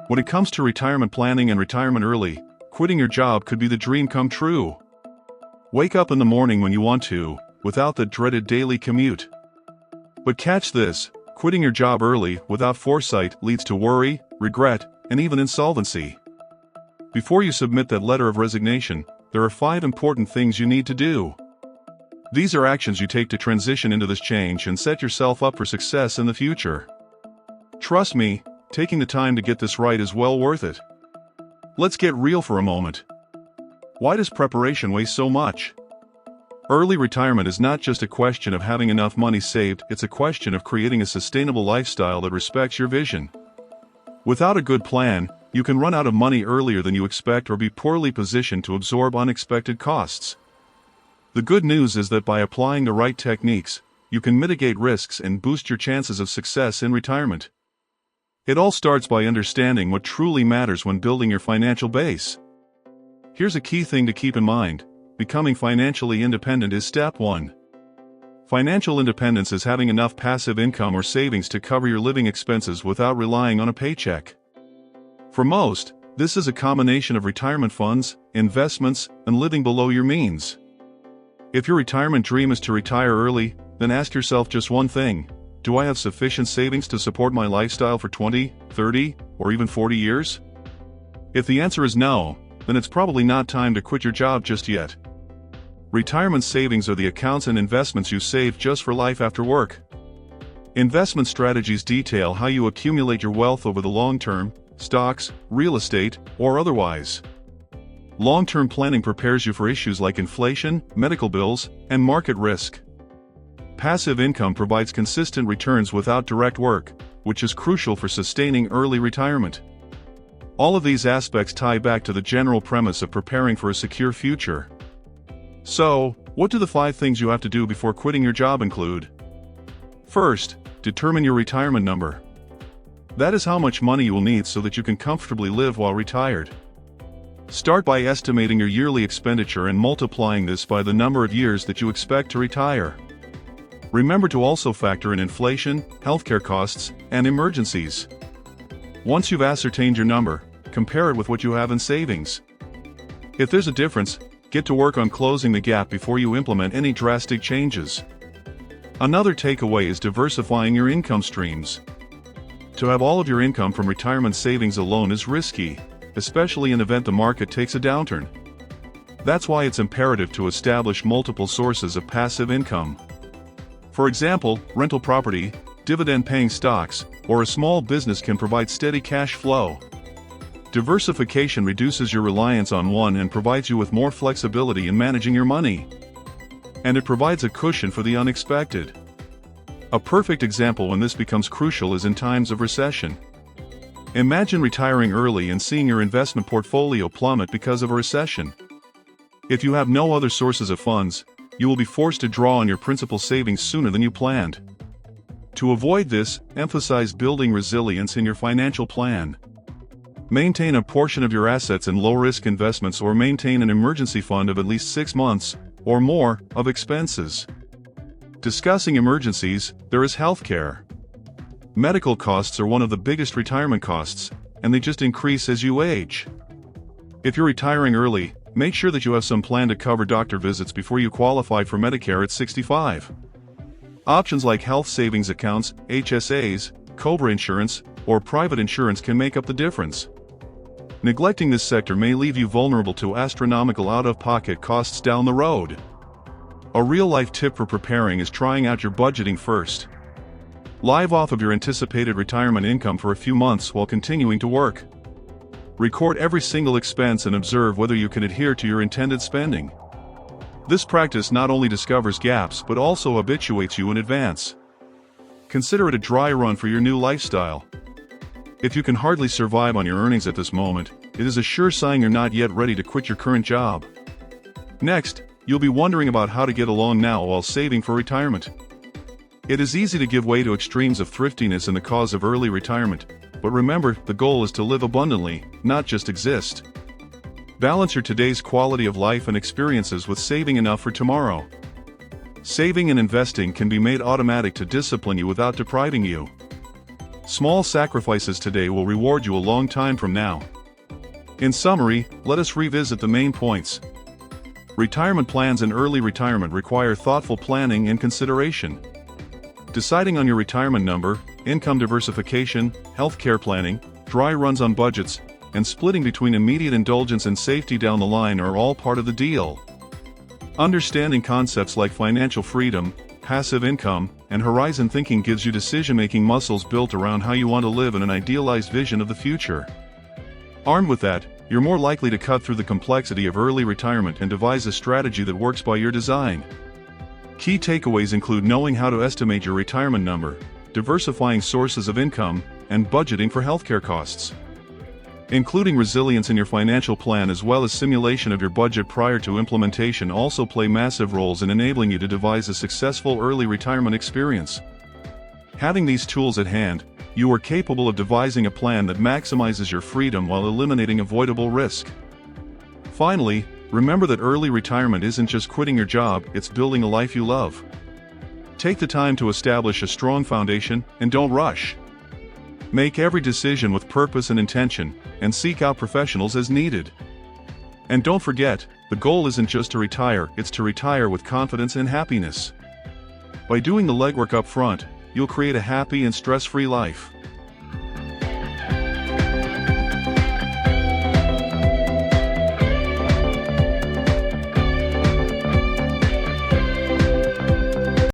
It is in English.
When it comes to retirement planning and retirement early, quitting your job could be the dream come true. Wake up in the morning when you want to, without the dreaded daily commute. But catch this, quitting your job early without foresight leads to worry, regret, and even insolvency. Before you submit that letter of resignation, there are 5 important things you need to do. These are actions you take to transition into this change and set yourself up for success in the future. Trust me, taking the time to get this right is well worth it. Let's get real for a moment. Why does preparation weigh so much? Early retirement is not just a question of having enough money saved, it's a question of creating a sustainable lifestyle that respects your vision. Without a good plan, you can run out of money earlier than you expect or be poorly positioned to absorb unexpected costs. The good news is that by applying the right techniques, you can mitigate risks and boost your chances of success in retirement. It all starts by understanding what truly matters when building your financial base. Here's a key thing to keep in mind. Becoming financially independent is step 1. Financial independence is having enough passive income or savings to cover your living expenses without relying on a paycheck. For most, this is a combination of retirement funds, investments, and living below your means. If your retirement dream is to retire early, then ask yourself just one thing: do I have sufficient savings to support my lifestyle for 20, 30, or even 40 years? If the answer is no, then it's probably not time to quit your job just yet. Retirement savings are the accounts and investments you save just for life after work. Investment strategies detail how you accumulate your wealth over the long term, stocks, real estate, or otherwise. Long-term planning prepares you for issues like inflation, medical bills, and market risk. Passive income provides consistent returns without direct work, which is crucial for sustaining early retirement. All of these aspects tie back to the general premise of preparing for a secure future. So, what do the 5 things you have to do before quitting your job include? First, determine your retirement number. That is how much money you will need so that you can comfortably live while retired. Start by estimating your yearly expenditure and multiplying this by the number of years that you expect to retire. Remember to also factor in inflation, healthcare costs, and emergencies. Once you've ascertained your number, compare it with what you have in savings. If there's a difference, get to work on closing the gap before you implement any drastic changes. Another takeaway is diversifying your income streams. To have all of your income from retirement savings alone is risky, especially in the event the market takes a downturn. That's why it's imperative to establish multiple sources of passive income. For example, rental property, dividend-paying stocks, or a small business can provide steady cash flow. Diversification reduces your reliance on one and provides you with more flexibility in managing your money. And it provides a cushion for the unexpected. A perfect example when this becomes crucial is in times of recession. Imagine retiring early and seeing your investment portfolio plummet because of a recession. If you have no other sources of funds, you will be forced to draw on your principal savings sooner than you planned. To avoid this, emphasize building resilience in your financial plan. Maintain a portion of your assets in low-risk investments or maintain an emergency fund of at least 6 months, or more, of expenses. Discussing emergencies, there is healthcare. Medical costs are one of the biggest retirement costs, and they just increase as you age. If you're retiring early, make sure that you have some plan to cover doctor visits before you qualify for Medicare at 65. Options like health savings accounts, HSAs, COBRA insurance, or private insurance can make up the difference. Neglecting this sector may leave you vulnerable to astronomical out-of-pocket costs down the road. A real-life tip for preparing is trying out your budgeting first. Live off of your anticipated retirement income for a few months while continuing to work. Record every single expense and observe whether you can adhere to your intended spending. This practice not only discovers gaps but also habituates you in advance. Consider it a dry run for your new lifestyle. If you can hardly survive on your earnings at this moment, it is a sure sign you're not yet ready to quit your current job. Next, you'll be wondering about how to get along now while saving for retirement. It is easy to give way to extremes of thriftiness in the cause of early retirement, but remember, the goal is to live abundantly, not just exist. Balance your today's quality of life and experiences with saving enough for tomorrow. Saving and investing can be made automatic to discipline you without depriving you. Small sacrifices today will reward you a long time from now. In summary, let us revisit the main points. Retirement plans and early retirement require thoughtful planning and consideration. Deciding on your retirement number, income diversification, healthcare planning, dry runs on budgets, and splitting between immediate indulgence and safety down the line are all part of the deal. Understanding concepts like financial freedom, passive income, and horizon thinking gives you decision-making muscles built around how you want to live in an idealized vision of the future. Armed with that, you're more likely to cut through the complexity of early retirement and devise a strategy that works by your design. Key takeaways include knowing how to estimate your retirement number, diversifying sources of income, and budgeting for healthcare costs. Including resilience in your financial plan as well as simulation of your budget prior to implementation also play massive roles in enabling you to devise a successful early retirement experience. Having these tools at hand, you are capable of devising a plan that maximizes your freedom while eliminating avoidable risk. Finally, remember that early retirement isn't just quitting your job, it's building a life you love. Take the time to establish a strong foundation, and don't rush. Make every decision with purpose and intention, and seek out professionals as needed. And don't forget, the goal isn't just to retire, it's to retire with confidence and happiness. By doing the legwork up front, you'll create a happy and stress-free life.